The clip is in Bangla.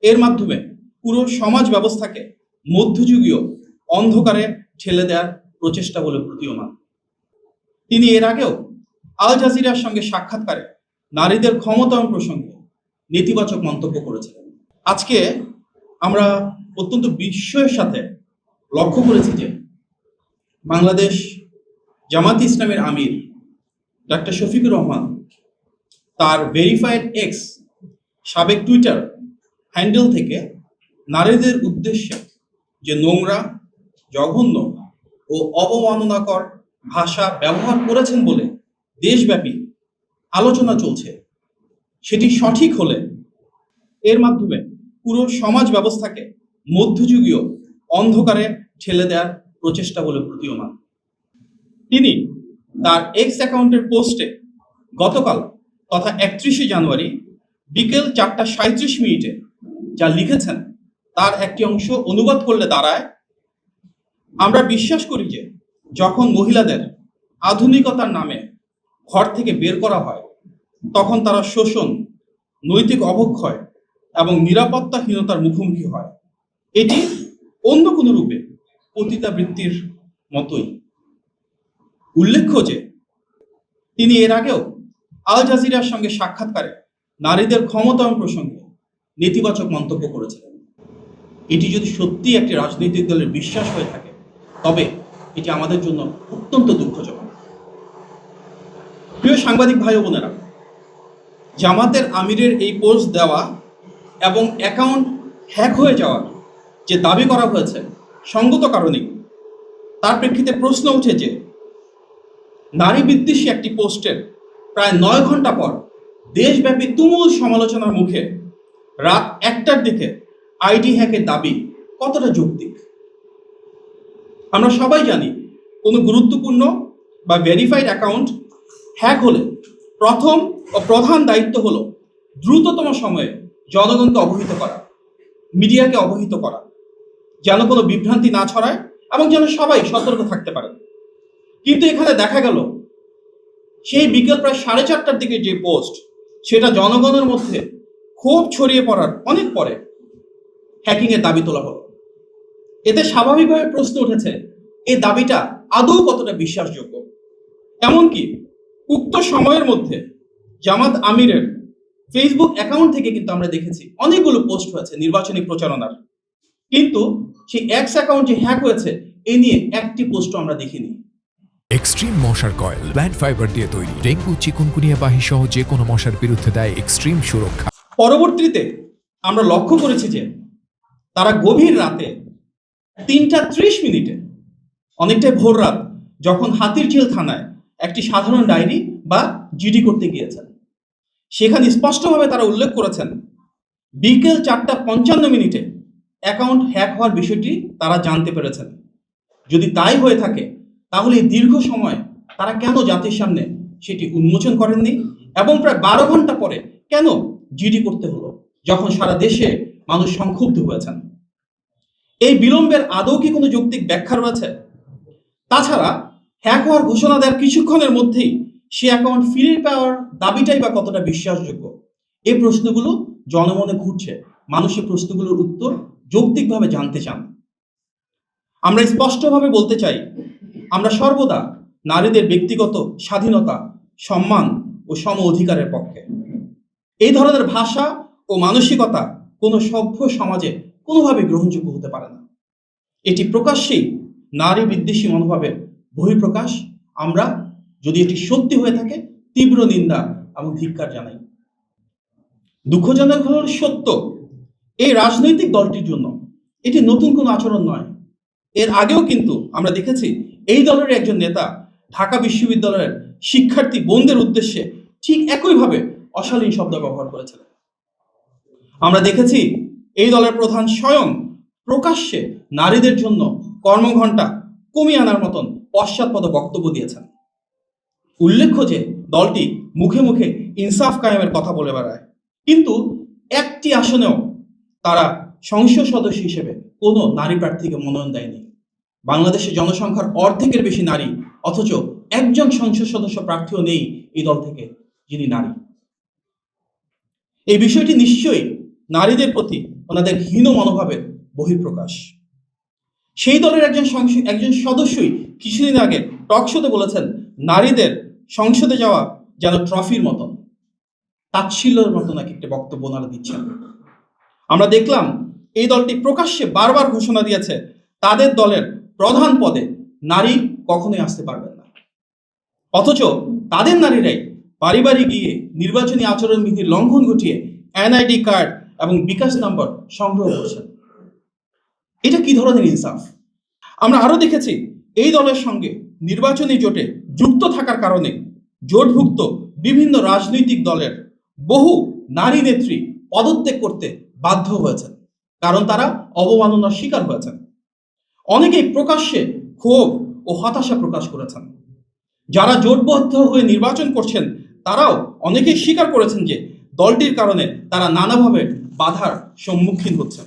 এর মাধ্যমে পুরো সমাজ ব্যবস্থাকে মধ্যযুগীয় অন্ধকারে ঠেলে দেওয়ার প্রচেষ্টা বলে প্রতীয়মান। তিনি এর আগেও আল জাজিরার সঙ্গে সাক্ষাৎকারে নারীদের ক্ষমতায়ন প্রসঙ্গে নেতিবাচক মন্তব্য করেছিলেন। আজকে আমরা অত্যন্ত বিস্ময়ের সাথে লক্ষ্য করেছি যে বাংলাদেশ জামাত ইসলামের আমির ডক্টর শফিকুর রহমান তার ভেরিফাইড এক্স সাবেক টুইটার হ্যান্ডেল থেকে নারীদের উদ্দেশ্যে যে নোংরা, জঘন্য ও অবমাননাকর ভাষা ব্যবহার করেছেন বলে দেশব্যাপী আলোচনা চলছে, সেটি সঠিক হলে এর মাধ্যমে পুরো সমাজ ব্যবস্থাকে মধ্যযুগীয় অন্ধকারে ঠেলে দেওয়ার প্রচেষ্টা বলে প্রতীয়মান। তিনি তার এক্স অ্যাকাউন্টের পোস্টে গতকাল তথা 31শে জানুয়ারি বিকেল 4:37 যা লিখেছেন তার একটি অংশ অনুবাদ করলে দাঁড়ায়, আমরা বিশ্বাস করি যে যখন মহিলাদের আধুনিকতার নামে ঘর থেকে বের করা হয় তখন তারা শোষণ, নৈতিক অবক্ষয় এবং নিরাপত্তাহীনতার মুখোমুখি হয়। এটি অন্য কোনো রূপে পতিতাবৃত্তির মতোই। উল্লেখ্য যে তিনি এর আগেও আল জাজিরার সঙ্গে সাক্ষাৎকারে নারীদের ক্ষমতায়ন প্রসঙ্গে নেতিবাচক মন্তব্য করেছিলেন। এটি যদি সত্যি একটি রাজনৈতিক দলের বিশ্বাস হয়ে থাকে তবে এটি আমাদের জন্য অত্যন্ত দুঃখজনক। প্রিয় সাংবাদিক ভাই ও বোনেরা, জামাতের আমিরের এই পোস্ট দেওয়া এবং অ্যাকাউন্ট হ্যাক হয়ে যাওয়ার যে দাবি করা হয়েছে সঙ্গত কারণেই তার প্রেক্ষিতে প্রশ্ন উঠে যে নারী বিদ্বেষী একটি পোস্টের প্রায় 9 ঘন্টা পর দেশব্যাপী তুমুল সমালোচনার মুখে রাত 1টার দিকে আইডি হ্যাকের দাবি কতটা যৌক্তিক। আমরা সবাই জানি কোনো গুরুত্বপূর্ণ বা ভেরিফাইড অ্যাকাউন্ট হ্যাক হলে প্রথম ও প্রধান দায়িত্ব হলো দ্রুততম সময়ে জনগণকে অবহিত করা, মিডিয়াকে অবহিত করা, যেন কোনো বিভ্রান্তি না ছড়ায় এবং যেন সবাই সতর্ক থাকতে পারে। কিন্তু এখানে দেখা গেল সেই বিকেল প্রায় 4:30টার দিকে যে পোস্ট, সেটা জনগণের মধ্যে ক্ষোভ ছড়িয়ে পড়ার অনেক পরে হ্যাকিংয়ের দাবি তোলা হলো। এতে স্বাভাবিকভাবে প্রশ্ন উঠেছে এই দাবিটা আদৌ কতটা বিশ্বাসযোগ্য। এমনকি উক্ত সময়ের মধ্যে জামাত আমিরের ফেসবুক অ্যাকাউন্ট থেকে কিন্তু আমরা দেখেছি অনেকগুলো পোস্ট হয়েছে নির্বাচনী প্রচারণার, কিন্তু সেই এক্স অ্যাকাউন্ট যে হ্যাক হয়েছে এ নিয়ে একটি পোস্টও আমরা দেখিনি। এক্সট্রিম মশার কয়েল প্ল্যান্ট ফাইবার দিয়ে তৈরি, ডেঙ্গু, চিকুনগুনিয়া বাহি সহ যে কোনো মশার বিরুদ্ধে দেয় এক্সট্রিম সুরক্ষা। পরবর্তীতে আমরা লক্ষ্য করেছি যে তারা গভীর রাতে 3:30 অনেকটাই ভোর রাত, যখন হাতিরঝিল থানায় একটি সাধারণ ডায়েরি বা জিডি করতে গিয়েছেন, সেখানে স্পষ্টভাবে তারা উল্লেখ করেছেন বিকেল 4:55 অ্যাকাউন্ট হ্যাক হওয়ার বিষয়টি তারা জানতে পেরেছেন। যদি তাই হয়ে থাকে তাহলে এই দীর্ঘ সময় তারা কেন জাতির সামনে সেটি উন্মোচন করেননি এবং প্রায় 12 ঘন্টা পরে কেন জিডি করতে হলো, যখন সারা দেশে মানুষ সংক্ষুব্ধ হয়েছেন? এই বিলম্বের আদৌ কি কোনো যৌক্তিক ব্যাখ্যা রয়েছে? তাছাড়া হ্যাক হওয়ার ঘোষণা দেওয়ার কিছুক্ষণের মধ্যেই সে অ্যাকাউন্ট ফিরে পাওয়ার দাবিটাই বা কতটা বিশ্বাসযোগ্য? এই প্রশ্নগুলো জনমনে ঘুরছে। মানুষ এই প্রশ্নগুলোর উত্তর যৌক্তিকভাবে জানতে চান। আমরা স্পষ্টভাবে বলতে চাই, আমরা সর্বদা নারীদের ব্যক্তিগত স্বাধীনতা, সম্মান ও সম অধিকারের পক্ষে। এই ধরনের ভাষা ও মানসিকতা কোনো সভ্য সমাজে কোনোভাবে গ্রহণযোগ্য হতে পারে না। এটি প্রকাশ্যেই নারী বিদ্বেষী মনোভাবের বহিঃপ্রকাশ। আমরা যদি এটি সত্যি হয়ে থাকে তীব্র নিন্দা এবং ধিক্কার জানাই। দুঃখজনক হল সত্য, এই রাজনৈতিক দলটির জন্য এটি নতুন কোনো আচরণ নয়। এর আগেও কিন্তু আমরা দেখেছি এই দলের একজন নেতা ঢাকা বিশ্ববিদ্যালয়ের শিক্ষার্থী বোনদের উদ্দেশ্যে ঠিক একইভাবে অশালীন শব্দ ব্যবহার করেছিলেন। আমরা দেখেছি এই দলের প্রধান স্বয়ং প্রকাশ্যে নারীদের জন্য কর্মঘণ্টা কমিয়ে আনার মতন পশ্চাৎপদ বক্তব্য দিয়েছেন। উল্লেখ্য যে দলটি মুখে মুখে ইনসাফ কায়েমের কথা বলে বেড়ায়, কিন্তু একটি আসনেও তারা সংসদ সদস্য হিসেবে কোনো নারী প্রার্থীকে মনোনয়ন দেয়নি। বাংলাদেশের জনসংখ্যার অর্ধেকের বেশি নারী, অথচ একজন সংসদ সদস্য প্রার্থীও নেই এই দল থেকে যিনি নারী। এই বিষয়টি নিশ্চয়ই নারীদের প্রতি ওনাদের হীন মনোভাবের বহিঃপ্রকাশ। সেই দলের একজন সদস্যই কিছুদিন আগে টক শোতে বলেছেন, নারীদের সংসদে যাওয়া যেন ট্রফির মতো, তাচ্ছিল্যের মতো নাকি একটা বক্তব্য ওনারা দিচ্ছেন। আমরা দেখলাম এই দলটি প্রকাশ্যে বারবার ঘোষণা দিয়েছে তাদের দলের প্রধান পদে নারী কখনোই আসতে পারবেন না, অথচ তাদের নারীরাই বাড়ি বাড়ি গিয়ে নির্বাচনী আচরণবিধির লঙ্ঘন ঘটিয়ে এনআইডি কার্ড এবং বিকাশ নম্বর সংগ্রহ করছেন। এটা কি ধরনের ইনসাফ? আমরা আরো দেখেছি এই দলের সঙ্গে নির্বাচনী জোটে যুক্ত থাকার কারণে জোটভুক্ত বিভিন্ন রাজনৈতিক দলের বহু নারী নেত্রী পদত্যাগ করতে বাধ্য হয়েছেন, কারণ তারা অবমাননার শিকার হয়েছেন। অনেকেই প্রকাশ্যে ক্ষোভ ও হতাশা প্রকাশ করেছেন। যারা জোটবদ্ধ হয়ে নির্বাচন করছেন তারাও অনেকেই স্বীকার করেছেন যে দলটির কারণে তারা নানাভাবে বাধার সম্মুখীন হচ্ছেন।